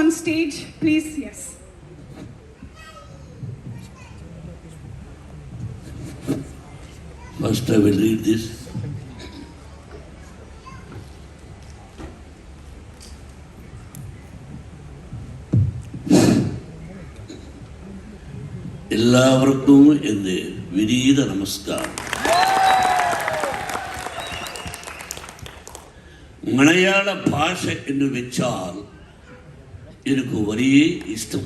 on stage, please. Yes. First I will read this. എല്ലാവർക്കും എൻ്റെ വിനീത നമസ്കാരം. മലയാള ഭാഷ എന്ന് വെച്ചാൽ എനിക്ക് വലിയ ഇഷ്ടം.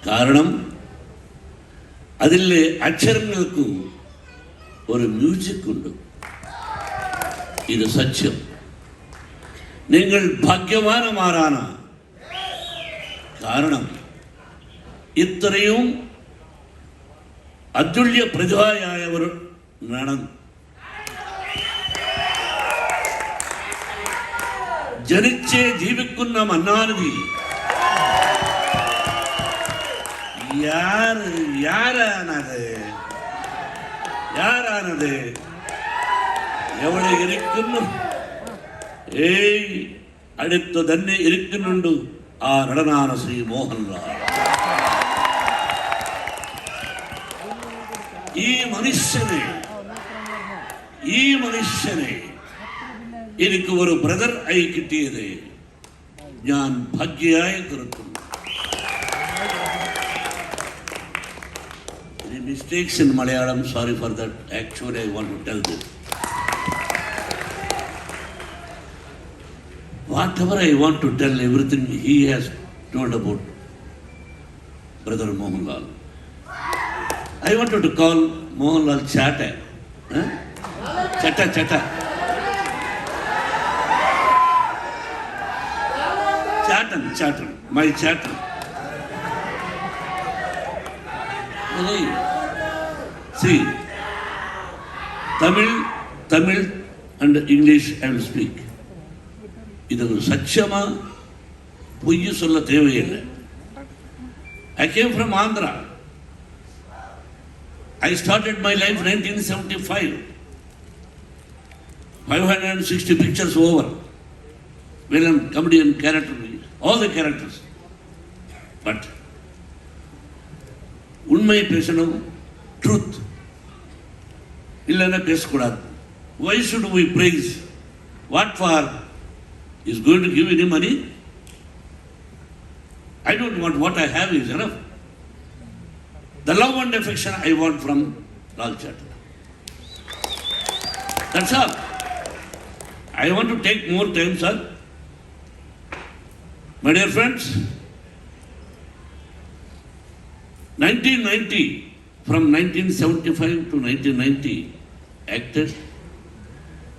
കാരണം അതിലെ അക്ഷരങ്ങൾക്കും ഒരു മ്യൂസിക് ഉണ്ട്. ഇത് സത്യം. നിങ്ങൾ ഭാഗ്യവാന്മാരാണ്. കാരണം ഇത്രയും അതുല്യ പ്രതിഭയായവർ നടന്നു ജനിച്ച് ജീവിക്കുന്ന മന്നാനതി യാരാണത് എവിടെ ഇരിക്കുന്നു? അടുത്ത് തന്നെ ഇരിക്കുന്നുണ്ട്. ആ നടനാണ് ശ്രീ മോഹൻലാൽ. ഈ മനുഷ്യനെ എനിക്ക് ഒരു ബ്രദർ ആയി കിട്ടിയത് ഞാൻ ഭാഗ്യമായി തീർക്കുന്നു. Any mistakes in Malayalam, sorry for that. Actually, I want to tell this. Whatever I want to tell, everything he has told about Brother Mohanlal. I wanted to call Mohanlal Chatta. Huh? Chatta. Chattan, my Chattan. See, Tamil and English I will speak. இது சத்தியமா பொய் சொல்ல தேவையில்லை. I came from Andhra. I started my life 1975. 560 pictures over. Villain, comedian, character, all the characters. But உண்மை பேசணும், truth. இல்லைன்னா பேசக்கூடாது. Why should we praise? What for? Is going to give any money? I don't want. What I have is enough. The love and affection I want from Lal Chatta. That's all. I want to take more time, sir. My dear friends, 1990, from 1975 to 1990, acted